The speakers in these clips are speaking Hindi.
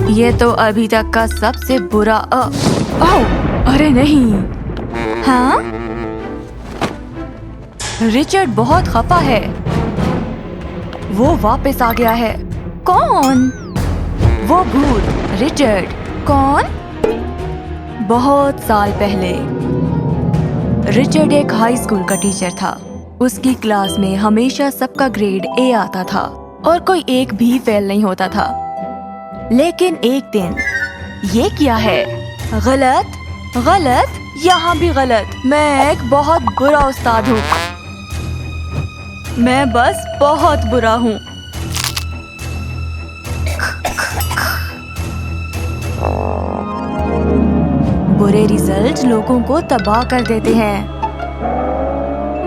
ये तो अभी तक का सबसे बुरा ओह, अरे नहीं। हाँ? रिचर्ड बहुत खफा है। वो वापस आ गया है। कौन? वो भूत रिचर्ड। कौन? बहुत साल पहले रिचर्ड एक हाई स्कूल का टीचर था। उसकी क्लास में हमेशा सबका ग्रेड ए आता था और कोई एक भी फेल नहीं होता था। लेकिन एक दिन ये क्या है? गलत, गलत, यहाँ भी गलत। मैं एक बहुत बुरा उस्ताद हूँ। मैं बस बहुत बुरा हूँ। बुरे रिजल्ट लोगों को तबाह कर देते हैं।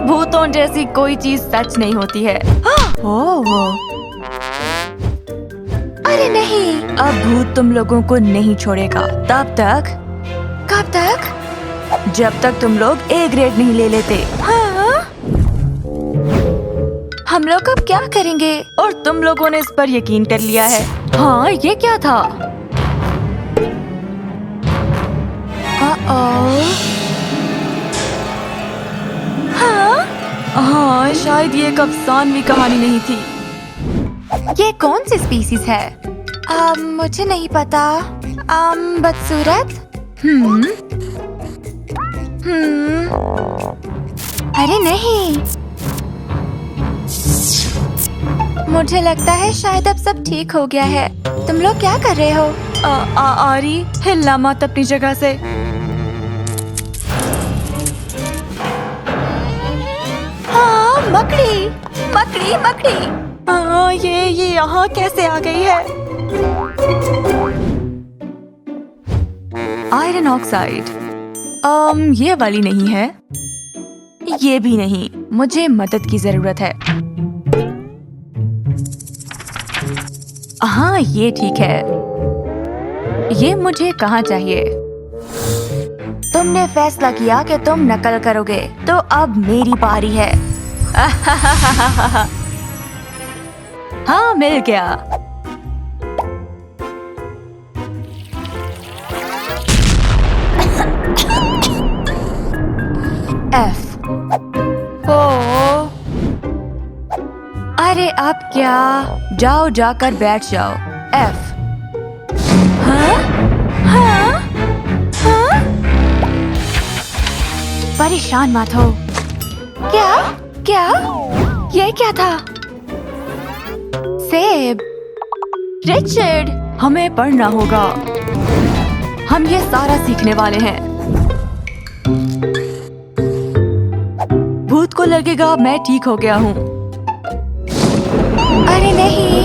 भूतों जैसी कोई चीज सच नहीं होती है। ओह, अरे नहीं, अब भूत तुम लोगों को नहीं छोड़ेगा। तब तक, कब तक? जब तक तुम लोग ए ग्रेड नहीं ले लेते। हाँ? हम लोग अब क्या करेंगे? और तुम लोगों ने इस पर यकीन कर लिया है। हाँ, ये क्या था? हाँ? हाँ, शायद ये एक अफसानवी कहानी नहीं थी। ये कौन सी स्पीसीज है? मुझे नहीं पता। बदसूरत? अरे नहीं, मुझे लगता है शायद अब सब ठीक हो गया है। तुम लोग क्या कर रहे हो? आरी, हिलना मत अपनी जगह से। हाँ, मकड़ी, मकड़ी, मकड़ी। ये यहाँ कैसे आ गई है? Iron oxide. ये वाली नहीं है। ये भी नहीं। मुझे मदद की जरूरत है। हाँ, ये ठीक है। ये मुझे कहाँ चाहिए? तुमने फैसला किया कि तुम नकल करोगे, तो अब मेरी बारी है। हाँ, मिल गया। F। ओ, अरे अब क्या? जाओ, जाकर बैठ जाओ। F। हाँ? हाँ? हाँ? परेशान मत हो। क्या? क्या? ये क्या था? सेब। रिचर्ड, हमें पढ़ना होगा। हम ये सारा सीखने वाले हैं। भूत को लगेगा मैं ठीक हो गया हूँ। अरे नहीं,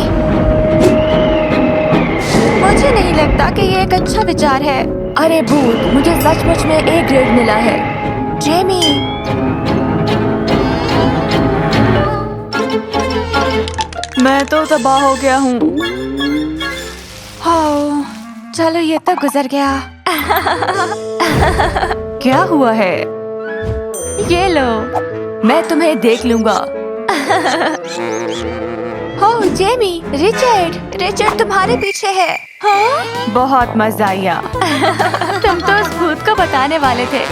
मुझे नहीं लगता कि ये एक अच्छा विचार है। अरे भूत, मुझे सचमुच में ए ग्रेड मिला है। जेमी, मैं तो तबाह हो गया हूँ। हाँ, चलो ये तो गुजर गया। क्या हुआ है? ये लो, मैं तुम्हें देख लूंगा। हो जेमी, रिचर्ड, रिचर्ड तुम्हारे पीछे है। हाँ? बहुत मजा आया। तुम तो उस भूत को बताने वाले थे।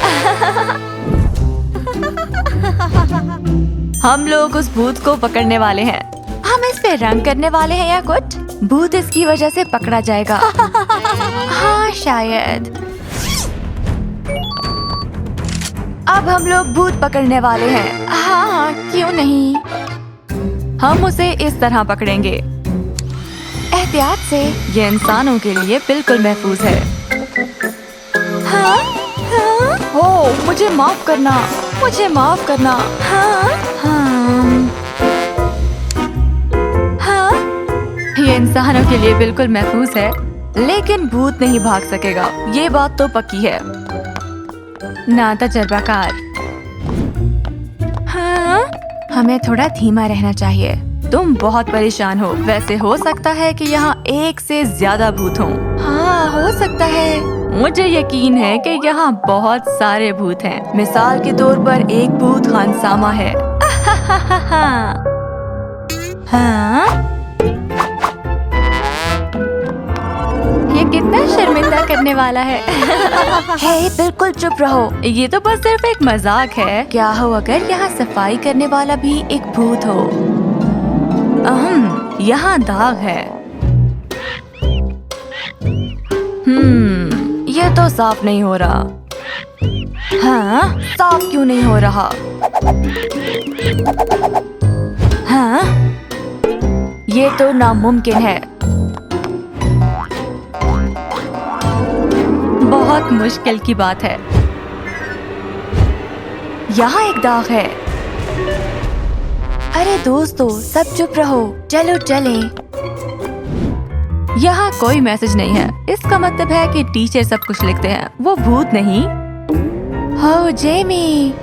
हम लोग उस भूत को पकड़ने वाले हैं। हम इस पे रंग करने वाले हैं या कुछ? भूत इसकी वजह से पकड़ा जाएगा। हाँ, शायद। अब हम लोग भूत पकड़ने वाले हैं। हाँ, क्यों नहीं? हम उसे इस तरह पकड़ेंगे। एहतियात से। ये इंसानों के लिए बिल्कुल महफूज है। हाँ? हाँ? ओह, मुझे माफ करना, मुझे माफ करना। हाँ? हाँ? हाँ? ये इंसानों के लिए बिल्कुल महफूज है, लेकिन भूत नहीं भाग सकेगा। ये बात तो पक्की है ना, तजर्बाकार। हाँ? हमें थोड़ा धीमा रहना चाहिए। तुम बहुत परेशान हो। वैसे हो सकता है कि यहाँ एक से ज्यादा भूत हों। हाँ, हो सकता है। मुझे यकीन है कि यहाँ बहुत सारे भूत हैं। मिसाल के तौर पर एक भूत खानसामा है। हाँ? ये करने वाला है। हे, बिल्कुल चुप रहो, ये तो बस सिर्फ एक मजाक है। क्या हो अगर यहाँ सफाई करने वाला भी एक भूत हो? यहाँ दाग है। ये तो साफ नहीं हो रहा। हाँ, साफ क्यों नहीं हो रहा? हाँ, ये तो नामुमकिन है। बहुत मुश्किल की बात है। यहाँ एक दाग है। अरे दोस्तों, सब चुप रहो, चलो चलें। यहाँ कोई मैसेज नहीं है। इसका मतलब है कि टीचर सब कुछ लिखते हैं, वो भूत नहीं। हो जेमी,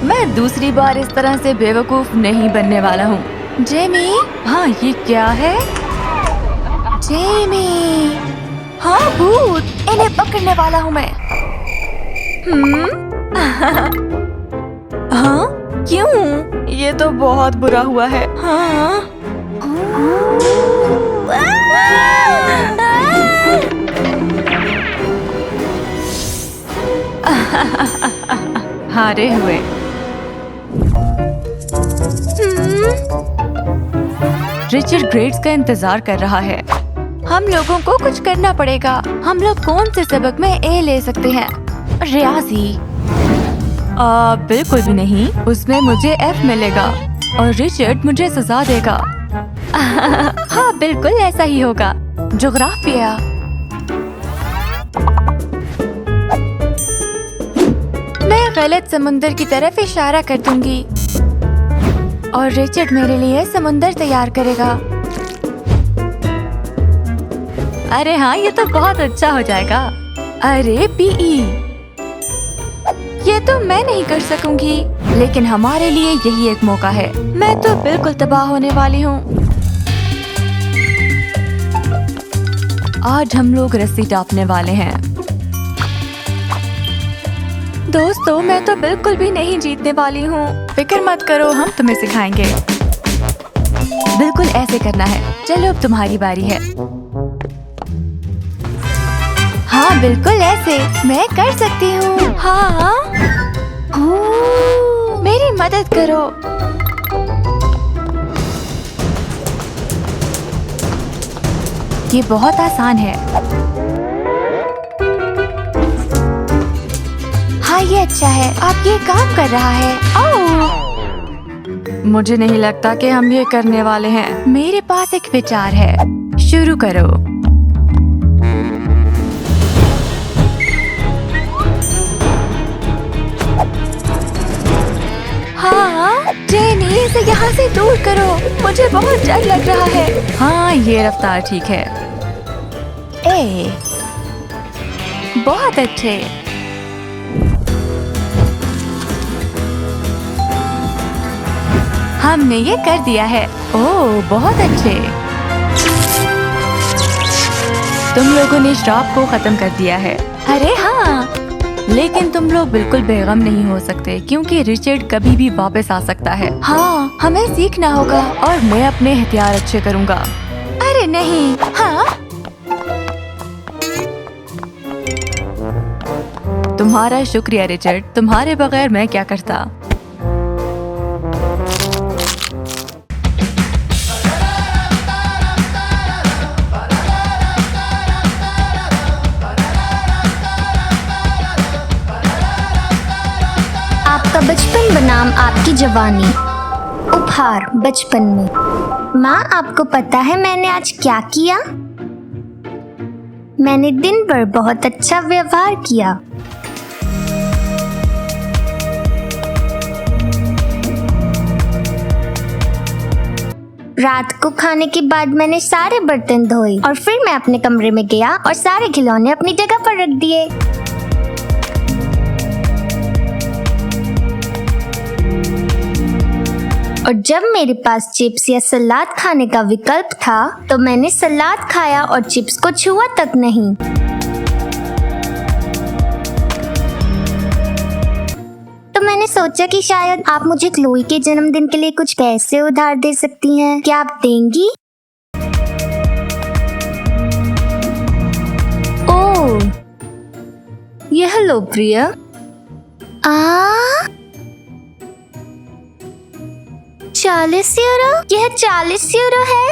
मैं दूसरी बार इस तरह से बेवकूफ नहीं बनने वाला हूँ। जेमी, हाँ ये क्या है? जेमी, हाँ भूत, इन्हें पकड़ने वाला हूँ मैं। हाँ, क्यों? ये तो बहुत बुरा हुआ है। हाँ। हारे हुए। रिचर्ड ग्रेड्स का इंतजार कर रहा है। हम लोगों को कुछ करना पड़ेगा। हम लोग कौन से सबक में ए ले सकते हैं? रियाजी? बिल्कुल भी नहीं, उसमें मुझे एफ मिलेगा और रिचर्ड मुझे सजा देगा। हाँ बिल्कुल ऐसा ही होगा। ज्योग्राफिया? मैं गलत समुंदर की तरफ इशारा कर दूंगी और रिचर्ड मेरे लिए समुंदर तैयार करेगा। अरे हाँ, ये तो बहुत अच्छा हो जाएगा। अरे पीई, ये तो मैं नहीं कर सकूंगी, लेकिन हमारे लिए यही एक मौका है। मैं तो बिल्कुल तबाह होने वाली हूँ। आज हम लोग रस्सी टापने वाले हैं। दोस्तों, मैं तो बिल्कुल भी नहीं जीतने वाली हूँ। फिक्र मत करो, हम तुम्हें सिखाएंगे। बिल्कुल ऐसे करना है। चलो अब तुम्हारी बारी है। हाँ बिल्कुल ऐसे, मैं कर सकती हूँ। हाँ, मेरी मदद करो। ये बहुत आसान है। हाँ ये अच्छा है, अब ये काम कर रहा है। ओह! मुझे नहीं लगता कि हम ये करने वाले हैं। मेरे पास एक विचार है, शुरू करो। हाँ जेनी, इसे यहाँ से दूर करो, मुझे बहुत डर लग रहा है। हाँ ये रफ्तार ठीक है। ए, बहुत अच्छे। हमने ये कर दिया है। ओह बहुत अच्छे। तुम लोगों ने श्राप को खत्म कर दिया है। अरे हाँ, लेकिन तुम लोग बिल्कुल बेगम नहीं हो सकते क्योंकि रिचर्ड कभी भी वापस आ सकता है। हाँ, हमें सीखना होगा और मैं अपने हथियार अच्छे करूँगा। अरे नहीं। हाँ, तुम्हारा शुक्रिया रिचर्ड, तुम्हारे बगैर मैं क्या करता। आपका बचपन बनाम आपकी जवानी। उपहार बचपन में। माँ, आपको पता है मैंने आज क्या किया? मैंने दिन भर बहुत अच्छा व्यवहार किया। रात को खाने के बाद मैंने सारे बर्तन धोए और फिर मैं अपने कमरे में गया और सारे खिलौने अपनी जगह पर रख दिए। और जब मेरे पास चिप्स या सलाद खाने का विकल्प था तो मैंने सलाद खाया और चिप्स को छुआ तक नहीं। तो मैंने सोचा कि शायद आप मुझे क्लोई के जन्मदिन के लिए कुछ पैसे उधार दे सकती हैं। क्या आप देंगी? ओह, यह लो प्रिया। 40 यूरो? यह 40 यूरो है?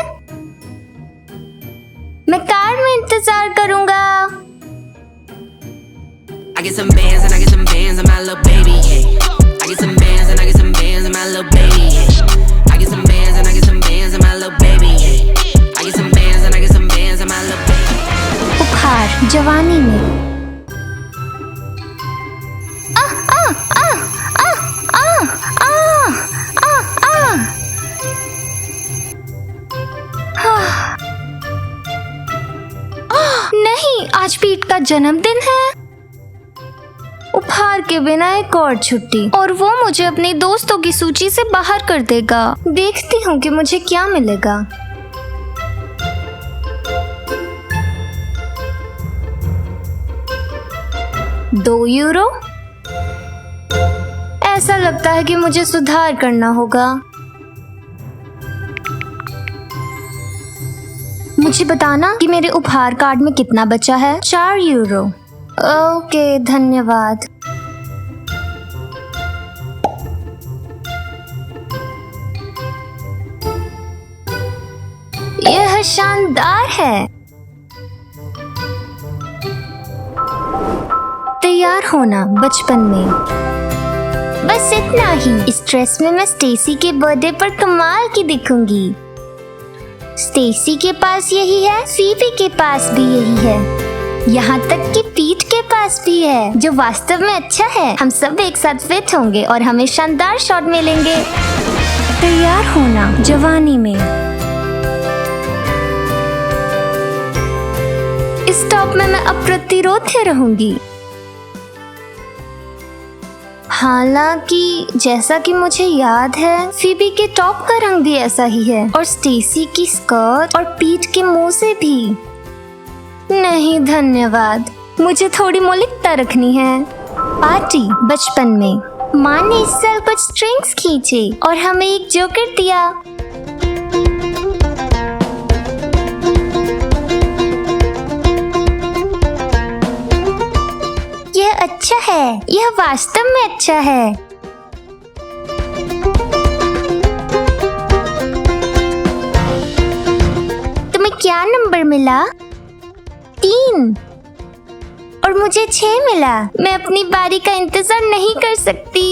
मैं कार में इंतजार करूंगा। I get some bands and I get some bands on my little baby, yeah. I get some bands and I get some bands on my little baby, yeah. I get some bands and I get some bands on my little baby, yeah. I get some bands and I get some bands on my little baby. उपहार जवानी में। नहीं, आज पीट का जन्मदिन है। उपहार के बिना एक और छुट्टी, और वो मुझे अपने दोस्तों की सूची से बाहर कर देगा। देखती हूँ कि मुझे क्या मिलेगा। €2? ऐसा लगता है कि मुझे सुधार करना होगा। मुझे बताना कि मेरे उपहार कार्ड में कितना बचा है। €4। ओके, धन्यवाद। यह शानदार है। तैयार होना बचपन में। बस इतना ही। इस ड्रेस में मैं स्टेसी के बर्थडे पर कमाल की दिखूंगी। स्टेसी के पास यही है, फीबी के पास भी यही है, यहाँ तक कि पीट के पास भी है, जो वास्तव में अच्छा है। हम सब एक साथ फिट होंगे और हमें शानदार शॉट मिलेंगे। तैयार होना जवानी में। इस टॉप में मैं अप्रतिरोध रहूंगी। हालांकि जैसा कि मुझे याद है, फीबी के टॉप का रंग भी ऐसा ही है, और स्टेसी की स्कर्ट और पीट के मोजे भी। नहीं धन्यवाद, मुझे थोड़ी मौलिकता रखनी है। पार्टी बचपन में। माँ ने इस साल कुछ स्ट्रिंग्स खींचे और हमें एक जोकर दिया। यह अच्छा है, यह वास्तव में अच्छा है। तुम्हें क्या नंबर मिला? 3। और मुझे 6 मिला। मैं अपनी बारी का इंतजार नहीं कर सकती।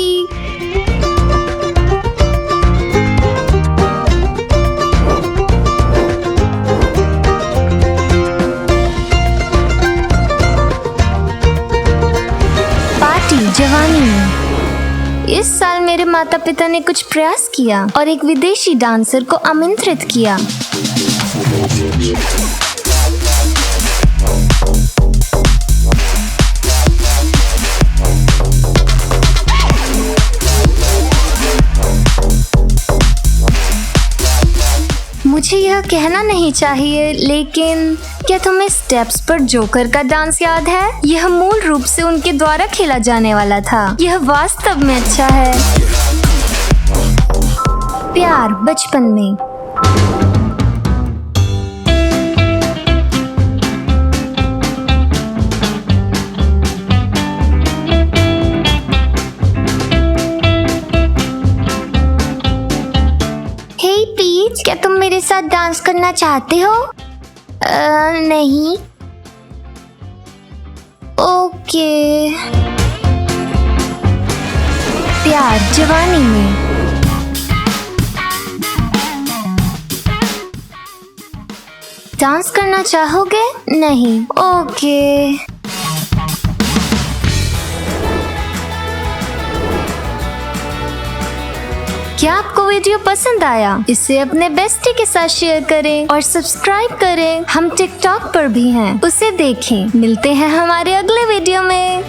जवानी में। इस साल मेरे माता पिता ने कुछ प्रयास किया और एक विदेशी डांसर को आमंत्रित किया। मुझे यह कहना नहीं चाहिए, लेकिन क्या तुम्हें स्टेप्स पर जोकर का डांस याद है? यह मूल रूप से उनके द्वारा खेला जाने वाला था। यह वास्तव में अच्छा है। प्यार बचपन में। हे पीच, क्या तुम मेरे साथ डांस करना चाहते हो? नहीं। ओके। प्यार जवानी में। डांस करना चाहोगे? नहीं। ओके। क्या आपको वीडियो पसंद आया? इसे अपने बेस्टी के साथ शेयर करें और सब्सक्राइब करें। हम टिकटॉक पर भी हैं, उसे देखें। मिलते हैं हमारे अगले वीडियो में।